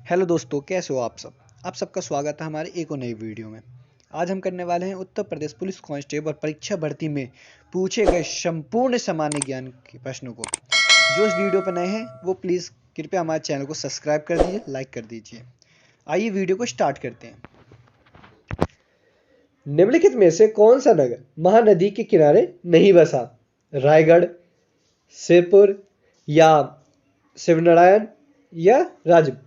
Hello दोस्तों, कैसे हो आप सब। आप सबका स्वागत है हमारे एक और नई वीडियो में। आज हम करने वाले हैं उत्तर प्रदेश पुलिस कांस्टेबल परीक्षा भर्ती में पूछे गए संपूर्ण सामान्य ज्ञान के प्रश्नों को। जो इस वीडियो पर नए हैं वो प्लीज़ कृपया हमारे चैनल को सब्सक्राइब कर दीजिए, लाइक कर दीजिए। आइए वीडियो को स्टार्ट करते हैं। निम्नलिखित में से कौन सा नगर महानदी के किनारे नहीं बसा? रायगढ़, सिरपुर या शिवनारायण या राजपूत?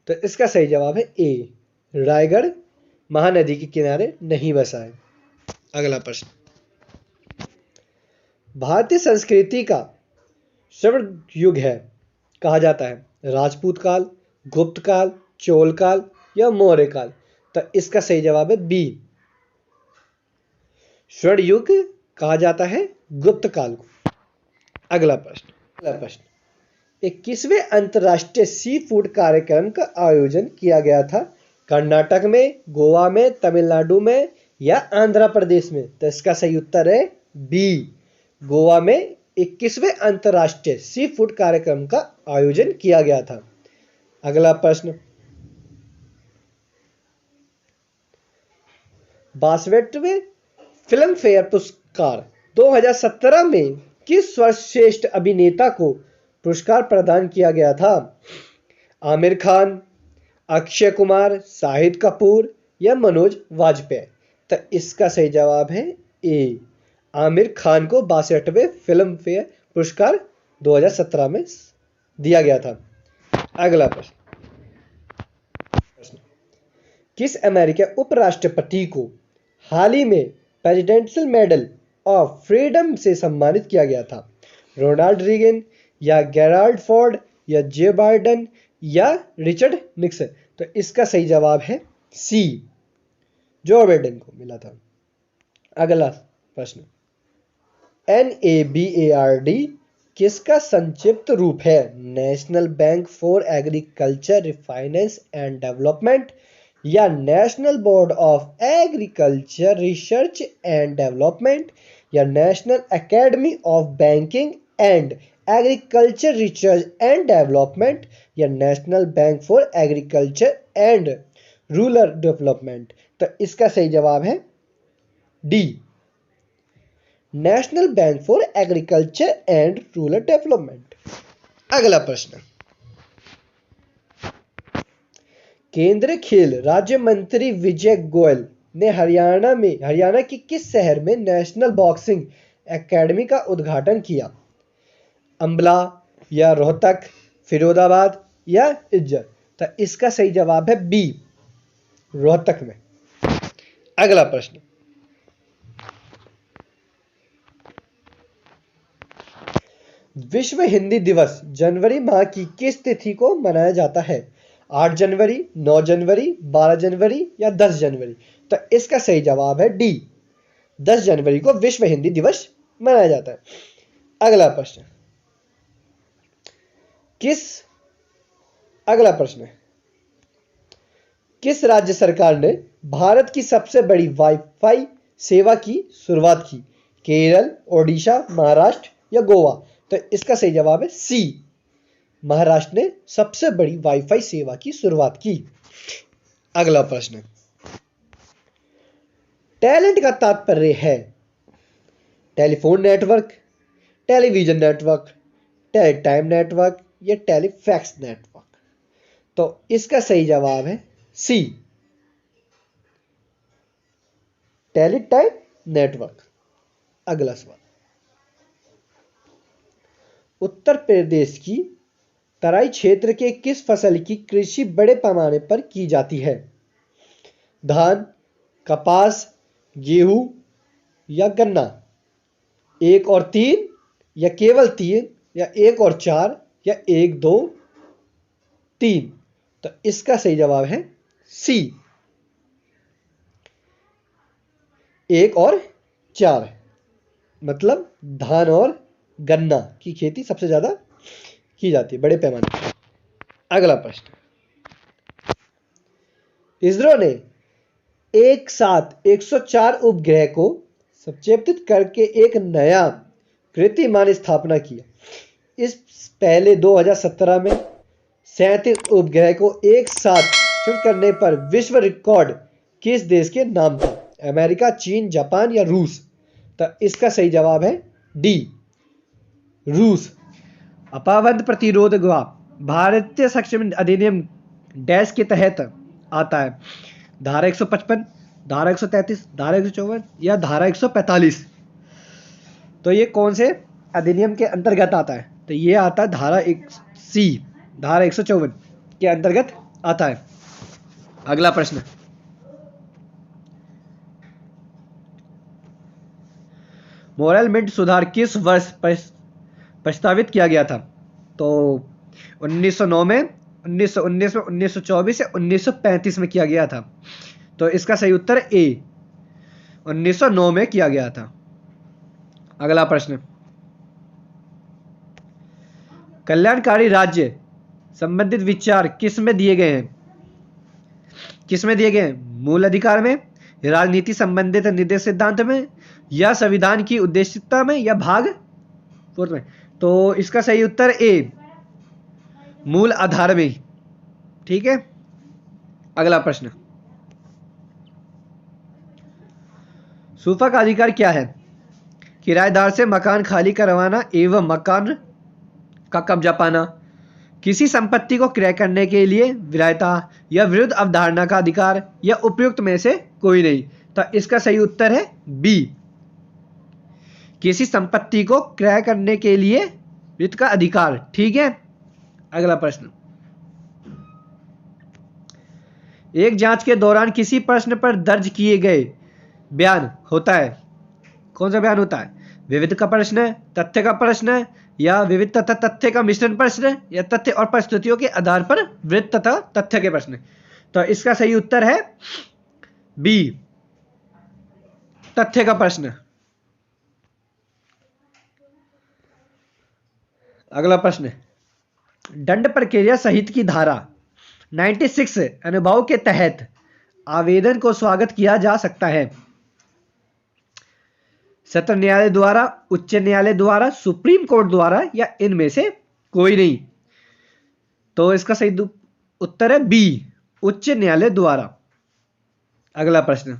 तो इसका सही जवाब है ए, रायगढ़ महानदी के किनारे नहीं बसा है। अगला प्रश्न, भारतीय संस्कृति का स्वर्ण युग है कहा जाता है? राजपूत काल, गुप्त काल, चोल काल या मौर्य काल? तो इसका सही जवाब है बी, स्वर्ण युग कहा जाता है गुप्त काल को। अगला प्रश्न, 21वें अंतर्राष्ट्रीय सी फूड कार्यक्रम का आयोजन किया गया था? कर्नाटक में, गोवा में, तमिलनाडु में या आंध्र प्रदेश में? तो इसका सही उत्तर है बी, गोवा में 21वें अंतर्राष्ट्रीय सी फूड कार्यक्रम का आयोजन किया गया था। अगला प्रश्न, 62वें फिल्म फेयर पुरस्कार 2017 में किस सर्वश्रेष्ठ अभिनेता को पुरस्कार प्रदान किया गया था? आमिर खान, अक्षय कुमार, शाहिद कपूर या मनोज वाजपेयी? तो इसका सही जवाब है ए, आमिर खान को 62वें फिल्म फेयर पुरस्कार 2017 में दिया गया था। अगला प्रश्न, किस अमेरिकी उपराष्ट्रपति को हाल ही में प्रेसिडेंशियल मेडल ऑफ फ्रीडम से सम्मानित किया गया था? रोनाल्ड रीगन या गेराल्ड फोर्ड या जे बाइडेन या रिचर्ड निक्सन? तो इसका सही जवाब है सी, जो बाइडेन को मिला था। अगला प्रश्न, NABARD किसका संक्षिप्त रूप है? National bank for agriculture refinance and development या national board of agriculture research and development या national academy of banking and agriculture research and development या national bank for agriculture and rural development? तो इसका सही जवाब है D, national bank for agriculture and rural development. अगला प्रश्न, केंद्रीय खेल राज्य मंत्री विजय गोयल ने हरियाणा के किस शहर में नेशनल बॉक्सिंग एकेडमी का उद्घाटन किया? अंबला या रोहतक, फिरोजाबाद या इज्जत? तो इसका सही जवाब है बी, रोहतक में। अगला प्रश्न, विश्व हिंदी दिवस जनवरी माह की किस तिथि को मनाया जाता है? 8 जनवरी, 9 जनवरी, 12 जनवरी या 10 जनवरी? तो इसका सही जवाब है डी, 10 जनवरी को विश्व हिंदी दिवस मनाया जाता है। अगला प्रश्न, किस राज्य सरकार ने भारत की सबसे बड़ी वाईफाई सेवा की शुरुआत की? केरल, ओडिशा, महाराष्ट्र या गोवा? तो इसका सही जवाब है सी, महाराष्ट्र ने सबसे बड़ी वाईफाई सेवा की शुरुआत की। अगला प्रश्न, टैलेंट का तात्पर्य है telephone network, television network, teletype network या टेलीफैक्स नेटवर्क? तो इसका सही जवाब है सी, टेलीटाइम नेटवर्क। अगला सवाल, उत्तर प्रदेश की तराई क्षेत्र के किस फसल की कृषि बड़े पैमाने पर की जाती है? धान, कपास, गेहूं या गन्ना? 1 और 3 या केवल 3 या 1 और 4 या 1, 2, 3? तो इसका सही जवाब है सी, 1 और 4, मतलब धान और गन्ना की खेती सबसे ज्यादा की जाती है बड़े पैमाने पर। अगला प्रश्न, इसरो ने एक साथ 104 उपग्रह को संक्षेपित करके एक नया कीर्तिमान स्थापना किया। इस पहले 2017 में 37 उपग्रह को एक साथ शिफ्ट करने पर विश्व रिकॉर्ड किस देश के नाम था? अमेरिका, चीन, जापान या रूस? तो इसका सही जवाब है डी, रूस। अपावंत प्रतिरोध व भारतीय संक्षेपण अधिनियम डैश के तहत आता है? धारा 155, धारा 133, धारा 154 या धारा 145? तो ये कौन से अधिनियम के अंतर्गत आता है? तो ये आता है धारा 1C, धारा 154 के अंतर्गत आता है। अगला प्रश्न, मोरल मिंट सुधार किस वर्ष प्रस्तावित किया गया था? तो 1909 में, 1919 में, 1924 या 1935 में किया गया था? तो इसका सही उत्तर ए, 1909 में किया गया था। अगला प्रश्न, कल्याणकारी राज्य संबंधित विचार किस में दिए गए हैं? किस में दिए गए हैं? मूल अधिकार में, राजनीति संबंधित निर्देश सिद्धांत में, या संविधान की उद्देशिकता में, या भाग 4 में? तो इसका सही उत्तर ए, मूल आधार में। ठीक है। अगला प्रश्न, सूफा का अधिकार क्या है? किराएदार से मकान खाली करवाना एवं मकान का कब्जा पाना, किसी संपत्ति को क्रय करने के लिए विलायता या विरुद्ध अवधारणा का अधिकार, या उपयुक्त में से कोई नहीं? तो इसका सही उत्तर है बी, किसी संपत्ति को क्रय करने के लिए वित्त का अधिकार। ठीक है। अगला प्रश्न, एक जांच के दौरान किसी प्रश्न पर दर्ज किए गए बयान होता है? कौन सा बयान होता है? विविध का प्रश्न, तथ्य का प्रश्न, या विविध तथा तथ्य का मिश्रण प्रश्न, या तथ्य और परिस्थितियों के आधार पर विविध तथा तथ्य के प्रश्न? तो इसका सही उत्तर है बी, तथ्य का प्रश्न। अगला प्रश्न, दंड प्रक्रिया सहित की धारा 96 अनुभाग के तहत आवेदन को स्वागत किया जा सकता है? सत्र न्यायालय द्वारा, उच्च न्यायालय द्वारा, सुप्रीम कोर्ट द्वारा, या इनमें से कोई नहीं? तो इसका सही उत्तर है बी, उच्च न्यायालय द्वारा। अगला प्रश्न,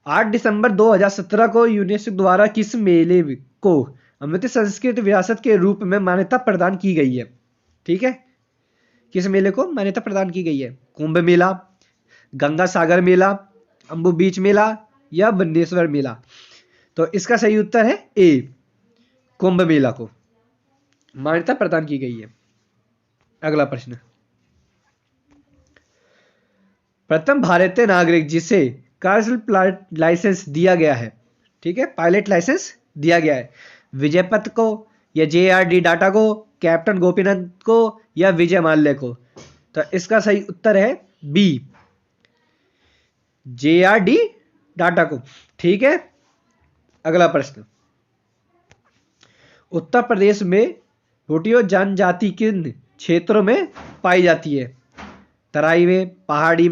8 दिसंबर 2017 को यूनेस्को द्वारा किस मेले को अमृत संस्कृत विरासत के रूप में मान्यता प्रदान की गई है? ठीक है, किस मेले को मान्यता प्रदान की गई है? कुंभ मेला, गंगा सागर मेला, अंबु बीच मेला, या बन्नेश्वर मेला? तो इसका सही उत्तर है ए, कुंभ मेला को मान्यता प्रदान की गई है। अगला प्रश्न, प्रथम भारतीय नागरिक जिसे कार्य लाइसेंस दिया गया है, ठीक है, पायलट लाइसेंस दिया गया है, विजय पथ को, या JRD डाटा को, कैप्टन गोपीनाथ को, या विजय माल्या को? तो इसका सही उत्तर है बी, JRD डाटा को। ठीक है। अगला प्रश्न, उत्तर प्रदेश में भूटियो जनजाति किन क्षेत्रों में पाई जाती है? तराई में, पहाड़ी में,